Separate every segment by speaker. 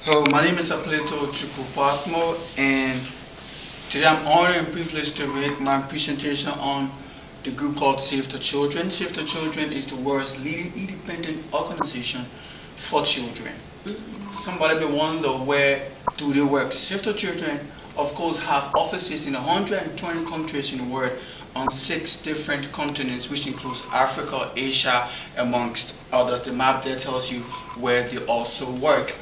Speaker 1: Hello, my name is Plato and today I'm honored and privileged to make my presentation on the group called Save the Children. Save the Children is the world's leading independent organization for children. Somebody may wonder, where do they work? Save the Children, of course, have offices in 120 countries in the world on 6 different continents, which includes Africa, Asia, amongst others. The map there tells you where they also work.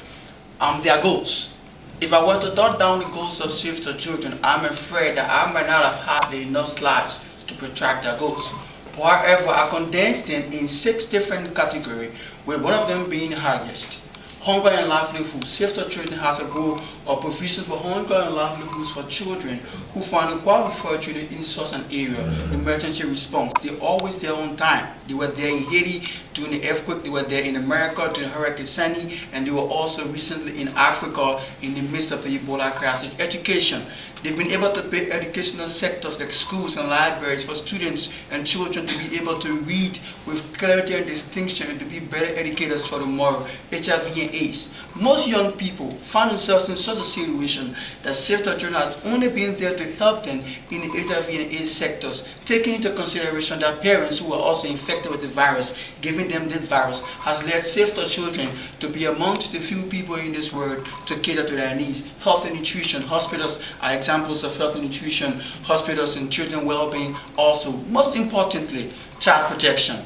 Speaker 1: Their goals. If I were to jot down the goals of Save the Children, I'm afraid that I might not have had enough slides to protract their goals. However, I condensed them in 6 different categories, with one of them being the highest. Hunger and livelihood. Save the Children has a goal of provision for hunger and livelihoods for children who find it quite unfortunate in such an area. Emergency response. They're always there on time. They were there in Haiti during the earthquake. They were there in America during Hurricane Sandy, and they were also recently in Africa in the midst of the Ebola crisis. Education. They've been able to build educational sectors like schools and libraries for students and children to be able to read with clarity and distinction and to be better educators for tomorrow. HIV and AIDS. Most young people find themselves in such a situation that Save the Children has only been there to help them in the HIV and AIDS sectors, taking into consideration that parents who are also infected with the virus, giving them this virus, has led Save the Children to be amongst the few people in this world to cater to their needs. Health and nutrition. Hospitals are examples of health and nutrition. Hospitals and children well-being also. Most importantly, child protection.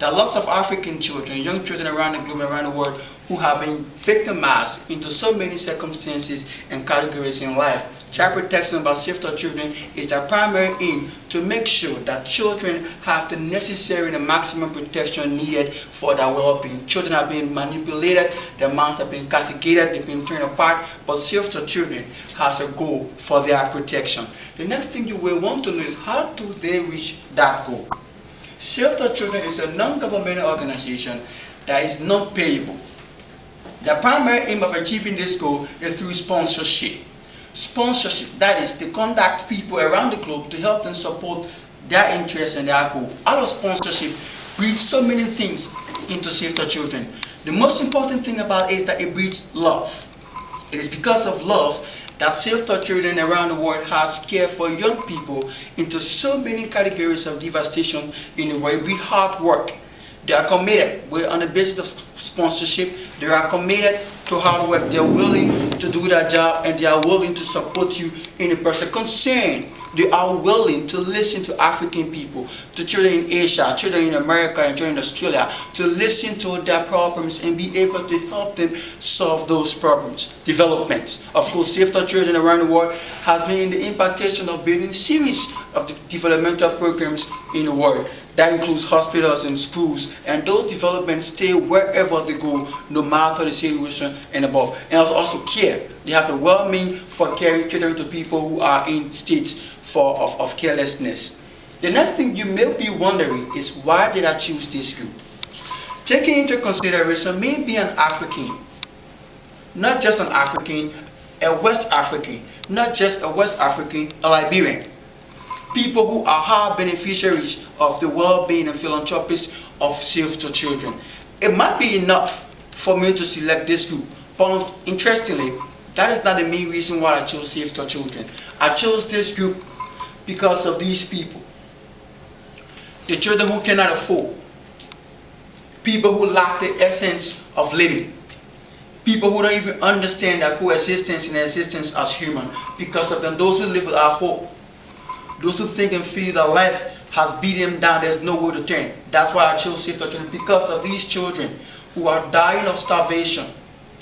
Speaker 1: There are lots of African children, young children around the globe, around the world, who have been victimized into so many circumstances and categories in life. Child protection by Save the Children is their primary aim to make sure that children have the necessary and the maximum protection needed for their well-being. Children are being manipulated, their minds are being castigated, they've been torn apart, but Save the Children has a goal for their protection. The next thing you will want to know is, how do they reach that goal? Save the Children is a non-governmental organization that is not payable. The primary aim of achieving this goal is through sponsorship. Sponsorship, that is, to contact people around the globe to help them support their interests and their goal. Out of sponsorship breeds so many things into Save the Children. The most important thing about it is that it breeds love. It is because of love that Save the Children around the world has care for young people into so many categories of devastation in the world. It breeds hard work. They are committed. We're on the basis of sponsorship. They are committed to hard work. They are willing to do their job, and they are willing to support you in the person concerned. They are willing to listen to African people, to children in Asia, children in America, and children in Australia, to listen to their problems and be able to help them solve those problems. Development. Of course, Save the Children around the world has been in the impactation of building a series of developmental programs in the world. That includes hospitals and schools, and those developments stay wherever they go, no matter the situation and above. And also care. They have the well-being for catering to people who are in states of carelessness. The next thing you may be wondering is, why did I choose this group? Taking into consideration me being an African, not just an African, a West African, not just a West African, a Liberian. People who are hard beneficiaries of the well-being and philanthropists of Save the Children. It might be enough for me to select this group, but interestingly, that is not the main reason why I chose Save the Children. I chose this group because of these people. The children who cannot afford. People who lack the essence of living. People who don't even understand their coexistence and existence as human. Because of them, those who live without hope. Those who think and feel that life has beat them down, there's no way to turn. That's why I chose Save the Children, because of these children who are dying of starvation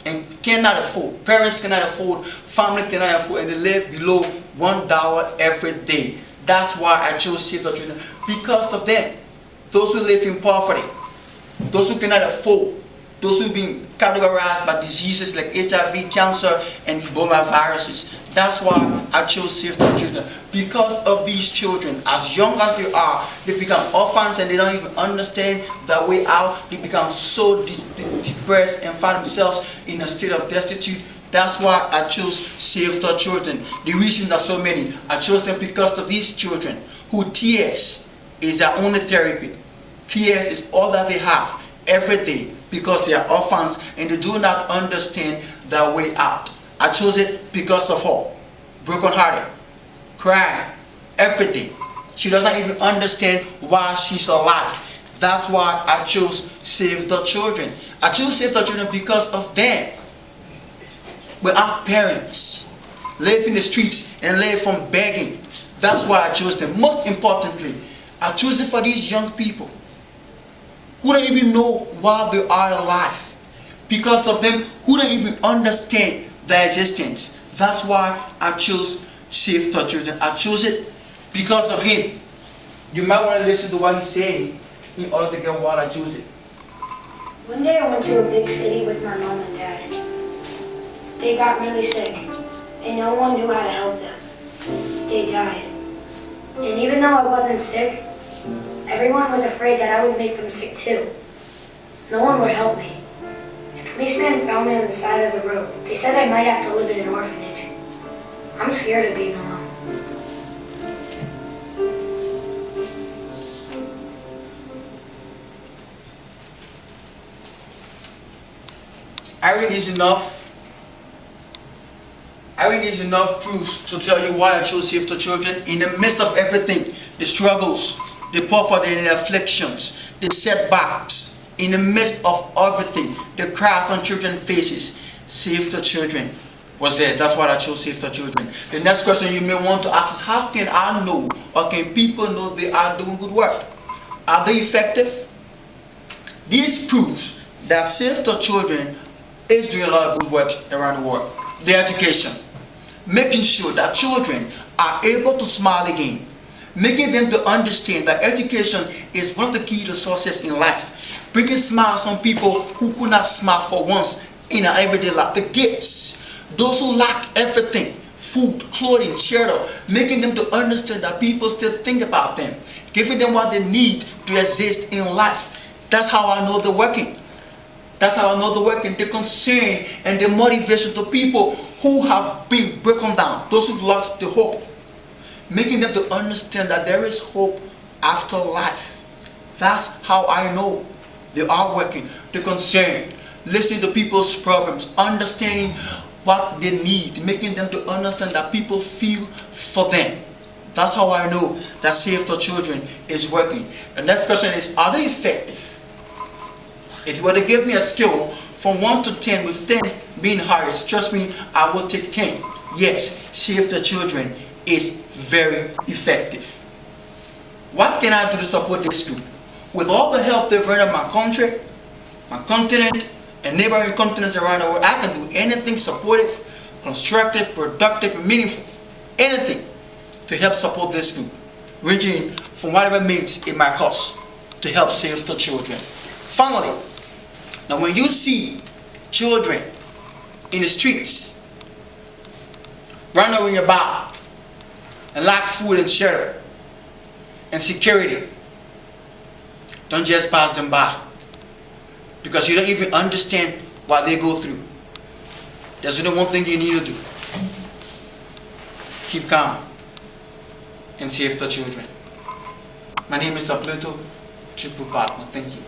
Speaker 1: and cannot afford. Parents cannot afford, family cannot afford, and they live below $1 every day. That's why I chose Save the Children, because of them. Those who live in poverty, those who cannot afford, those who've been categorized by diseases like HIV, cancer, and Ebola viruses. That's why I chose Save the Children. Because of these children, as young as they are, they become orphans and they don't even understand their way out. They become so depressed and find themselves in a state of destitute. That's why I chose Save the Children. The reason there's so many, I chose them because of these children who tears is their only therapy. Tears is all that they have every day, because they are orphans and they do not understand that way out. I chose it because of her. Broken-hearted, crying, everything. She doesn't even understand why she's alive. That's why I chose Save the Children. I chose Save the Children because of them. We have parents live in the streets and live from begging. That's why I chose them. Most importantly, I chose it for these young people who don't even know why they are alive. Because of them, who don't even understand their existence. That's why I chose Save the Children. I chose it because of him. You might want to listen to what he's saying in order to get why I chose it.
Speaker 2: One day I went to a big city with my mom and dad. They got really sick, and no one knew how to help them. They died. And even though I wasn't sick, everyone was afraid that I would make them sick too. No one would help me. A policeman found me on the side of the road. They said I might have to live in an orphanage. I'm scared of being alone.
Speaker 1: I read is enough proofs to tell you why I chose Save the Children. In the midst of everything, the struggles, the poverty and the afflictions, the setbacks, in the midst of everything, the cries on children's faces, Save the Children was there. That's why I chose Save the Children. The next question you may want to ask is, how can I know, or can people know they are doing good work? Are they effective? This proves that Save the Children is doing a lot of good work around the world. The education, making sure that children are able to smile again, making them to understand that education is one of the key resources in life, bringing smiles on people who could not smile for once in our everyday life. The gifts, those who lack everything, food, clothing, shelter, making them to understand that people still think about them, giving them what they need to exist in life. That's how I know they're working. That's how I know the work and the concern and the motivation to people who have been broken down, those who've lost the hope, making them to understand that there is hope after life. That's how I know they are working. The concern, listening to people's problems, understanding what they need, making them to understand that people feel for them. That's how I know that Save the Children is working. The next question is, are they effective? If you were to give me a scale from 1 to 10, with 10 being highest, trust me, I will take 10. Yes, Save the Children is very effective. What can I do to support this group? With all the help they've rendered my country, my continent, and neighboring continents around the world, I can do anything supportive, constructive, productive, meaningful, anything to help support this group, ranging from whatever means it might cost to help Save the Children. Finally, now when you see children in the streets, running about and lack food and shelter and security, don't just pass them by, because you don't even understand what they go through. There's only one thing you need to do. Keep calm and save the children. My name is Plato. Thank you.